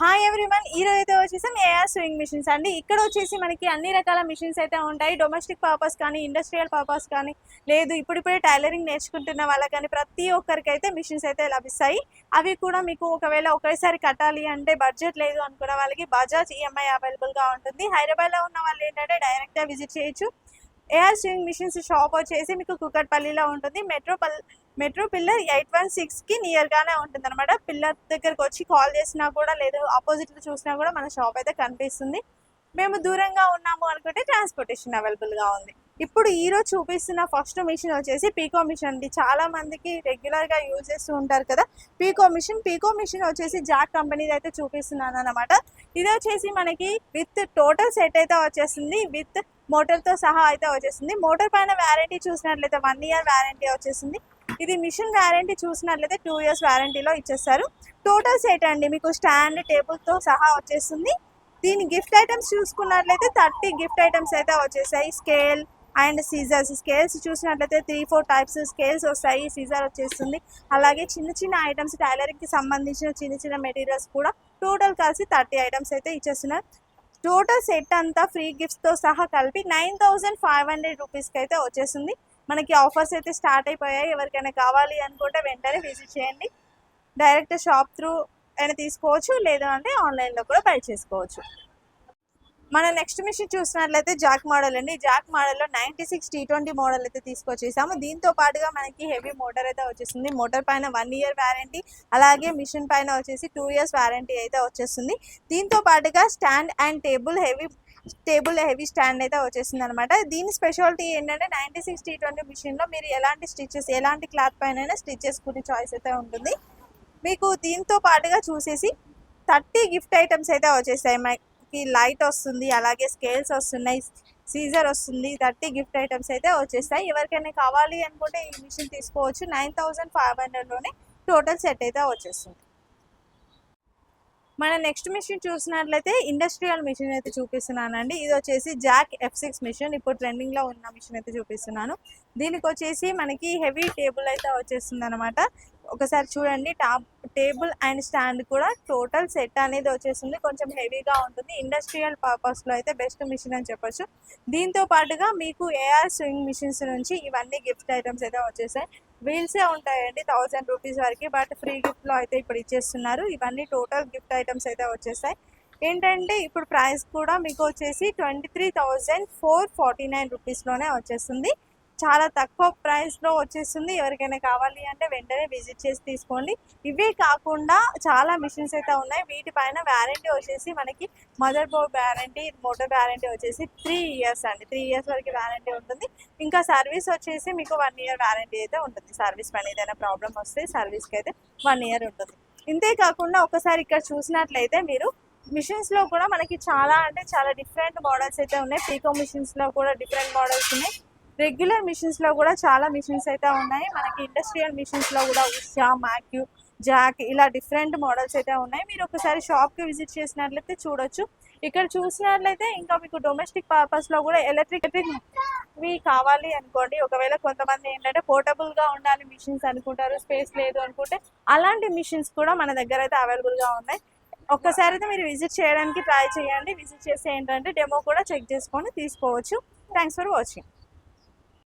Hi everyone, ఈ రోజు అయితే వచ్చేసి ఏఆర్ స్వింగ్ మిషన్స్ అండి. ఇక్కడ వచ్చేసి మనకి అన్ని రకాల మిషన్స్ అయితే ఉంటాయి. డొమెస్టిక్ పర్పస్ కానీ, ఇండస్ట్రియల్ పర్పస్ కానీ, లేదు ఇప్పుడిప్పుడే టైలరింగ్ నేర్చుకుంటున్న వాళ్ళకి కానీ ప్రతి ఒక్కరికి అయితే మిషన్స్ అయితే లభిస్తాయి. అవి కూడా మీకు ఒకవేళ ఒకేసారి కట్టాలి అంటే బడ్జెట్ లేదు అనుకున్న వాళ్ళకి బజాజ్ ఈఎంఐ అవైలబుల్గా ఉంటుంది. హైదరాబాద్లో ఉన్న వాళ్ళు ఏంటంటే డైరెక్ట్గా విజిట్ చేయొచ్చు. ఏఆర్ స్వింగ్ మిషన్స్ షాప్ వచ్చేసి మీకు కుకట్పల్లిలో ఉంటుంది. మెట్రో పిల్లర్ 816కి నియర్గానే ఉంటుంది అనమాట. పిల్లర్ దగ్గరకు వచ్చి కాల్ చేసినా కూడా, లేదు ఆపోజిట్లో చూసినా కూడా మన షాప్ అయితే కనిపిస్తుంది. మేము దూరంగా ఉన్నాము అనుకుంటే ట్రాన్స్పోర్టేషన్ అవైలబుల్గా ఉంది. ఇప్పుడు ఈరోజు చూపిస్తున్న ఫస్ట్ మిషన్ వచ్చేసి పీకో మిషన్ అండి. చాలా మందికి రెగ్యులర్గా యూజ్ చేస్తూ ఉంటారు కదా పీకో మిషన్ వచ్చేసి జాక్ కంపెనీది అయితే చూపిస్తున్నాను అనమాట. ఇది వచ్చేసి మనకి విత్ టోటల్ సెట్ అయితే వచ్చేస్తుంది, విత్ మోటార్తో సహా అయితే వచ్చేస్తుంది. మోటార్ పైన వ్యారంటీ చూసినట్లయితే 1 year వ్యారంటీ వచ్చేసింది. ఇది మిషన్ వ్యారంటీ చూసినట్లయితే 2 years వ్యారంటీలో ఇచ్చేస్తారు. టోటల్ సెట్ అండి, మీకు స్టాండ్ టేబుల్తో సహా వచ్చేస్తుంది. దీని గిఫ్ట్ ఐటమ్స్ చూసుకున్నట్లయితే 30 గిఫ్ట్ ఐటమ్స్ అయితే వచ్చేసాయి. స్కేల్ అండ్ సీజర్స్, స్కేల్స్ చూసినట్లయితే 3-4 టైప్స్ స్కేల్స్ వస్తాయి. సీజర్ వచ్చేస్తుంది. అలాగే చిన్న చిన్న ఐటమ్స్, టైలరింగ్కి సంబంధించిన చిన్న చిన్న మెటీరియల్స్ కూడా టోటల్ కలిసి 30 ఐటమ్స్ అయితే ఇచ్చేస్తున్నారు. టోటల్ సెట్ అంతా ఫ్రీ గిఫ్ట్స్తో సహా కలిపి 9500 రూపీస్కి అయితే వచ్చేస్తుంది. మనకి ఆఫర్స్ అయితే స్టార్ట్ అయిపోయాయి. ఎవరికైనా కావాలి అనుకుంటే వెంటనే విజిట్ చేయండి. డైరెక్ట్ షాప్ త్రూ అయినా తీసుకోవచ్చు, లేదా అంటే ఆన్లైన్లో కూడా బై చేసుకోవచ్చు. మన నెక్స్ట్ మిషన్ చూసినట్లయితే జాక్ మోడల్ అండి. జాక్ మోడల్లో 96 T20 మోడల్ అయితే తీసుకొచ్చేసాము. దీంతో పాటుగా మనకి హెవీ మోటార్ అయితే వచ్చేస్తుంది. మోటార్ పైన 1 year వ్యారంటీ, అలాగే మిషన్ పైన వచ్చేసి 2 years వ్యారంటీ అయితే వచ్చేస్తుంది. దీంతో పాటుగా స్టాండ్ అండ్ హెవీ స్టాండ్ అయితే వచ్చేసింది అనమాట. దీని స్పెషాలిటీ ఏంటంటే 96 T20 మిషన్లో మీరు ఎలాంటి క్లాత్ పైన స్టిచ్ చేసుకునే చాయిస్ అయితే ఉంటుంది. మీకు దీంతో పాటుగా చూసేసి 30 గిఫ్ట్ ఐటమ్స్ అయితే వచ్చేసాయి. మనకి లైట్ వస్తుంది, అలాగే స్కేల్స్ వస్తున్నాయి, సీజర్ వస్తుంది. 30 గిఫ్ట్ ఐటమ్స్ అయితే వచ్చేస్తాయి. ఎవరికైనా కావాలి అనుకుంటే ఈ మిషన్ తీసుకోవచ్చు. 9500లోనే టోటల్ సెట్ అయితే వచ్చేస్తుంది. మన నెక్స్ట్ మిషన్ చూసినట్లయితే ఇండస్ట్రియల్ మిషన్ అయితే చూపిస్తున్నానండి. ఇది వచ్చేసి జాక్ F6 మిషన్. ఇప్పుడు ట్రెండింగ్లో ఉన్న మిషన్ అయితే చూపిస్తున్నాను. దీనికి వచ్చేసి మనకి హెవీ టేబుల్ అయితే వచ్చేస్తుంది అనమాట. ఒకసారి చూడండి, టేబుల్ అండ్ స్టాండ్ కూడా టోటల్ సెట్ అనేది వచ్చేస్తుంది. కొంచెం హెవీగా ఉంటుంది. ఇండస్ట్రియల్ పర్పస్లో అయితే బెస్ట్ మిషన్ అని చెప్పొచ్చు. దీంతో పాటుగా మీకు ఏఆర్ స్వింగ్ మిషన్స్ నుంచి ఇవన్నీ గిఫ్ట్ ఐటమ్స్ అయితే వచ్చేసాయి. వీల్సే ఉంటాయండి 1000 రూపీస్ వరకు, బట్ ఫ్రీ గిఫ్ట్లో అయితే ఇప్పుడు ఇచ్చేస్తున్నారు. ఇవన్నీ టోటల్ గిఫ్ట్ ఐటమ్స్ అయితే వచ్చేసాయి. ఏంటంటే ఇప్పుడు ప్రైస్ కూడా మీకు వచ్చేసి 23,449 రూపీస్లోనే వచ్చేస్తుంది. చాలా తక్కువ ప్రైస్లో వచ్చేస్తుంది. ఎవరికైనా కావాలి అంటే వెంటనే విజిట్ చేసి తీసుకోండి. ఇవే కాకుండా చాలా మిషన్స్ అయితే ఉన్నాయి. వీటిపైన వ్యారంటీ వచ్చేసి మనకి mother board warranty, motor warranty వచ్చేసి 3 years అండి. 3 years వరకు వ్యారంటీ ఉంటుంది. ఇంకా సర్వీస్ వచ్చేసి మీకు 1 year వ్యారంటీ అయితే ఉంటుంది. సర్వీస్ పైన ఏదైనా ప్రాబ్లం వస్తే సర్వీస్కి అయితే 1 year ఉంటుంది. ఇంతే కాకుండా ఒకసారి ఇక్కడ చూసినట్లయితే మీరు మిషన్స్లో కూడా మనకి చాలా డిఫరెంట్ మోడల్స్ అయితే ఉన్నాయి. పీకో మిషన్స్లో కూడా డిఫరెంట్ మోడల్స్ ఉన్నాయి. రెగ్యులర్ మిషన్స్లో కూడా చాలా మిషన్స్ అయితే ఉన్నాయి. మనకి ఇండస్ట్రియల్ మిషన్స్లో కూడా ఉషా, మాక్యూ, జాక్ ఇలా డిఫరెంట్ మోడల్స్ అయితే ఉన్నాయి. మీరు ఒకసారి షాప్కి విజిట్ చేసినట్లయితే చూడొచ్చు. ఇక్కడ చూసినట్లయితే ఇంకా మీకు డొమెస్టిక్ పర్పస్లో కూడా ఎలక్ట్రిక్వి కావాలి అనుకోండి. ఒకవేళ కొంతమంది ఏంటంటే పోర్టబుల్గా ఉండాలి మిషన్స్ అనుకుంటారు, స్పేస్ లేదు అనుకుంటే అలాంటి మిషన్స్ కూడా మన దగ్గర అయితే అవైలబుల్గా ఉన్నాయి. ఒక్కసారి అయితే మీరు విజిట్ చేయడానికి ట్రై చేయండి. విజిట్ చేసి ఏంటంటే డెమో కూడా చెక్ చేసుకొని తీసుకోవచ్చు. Thanks for watching.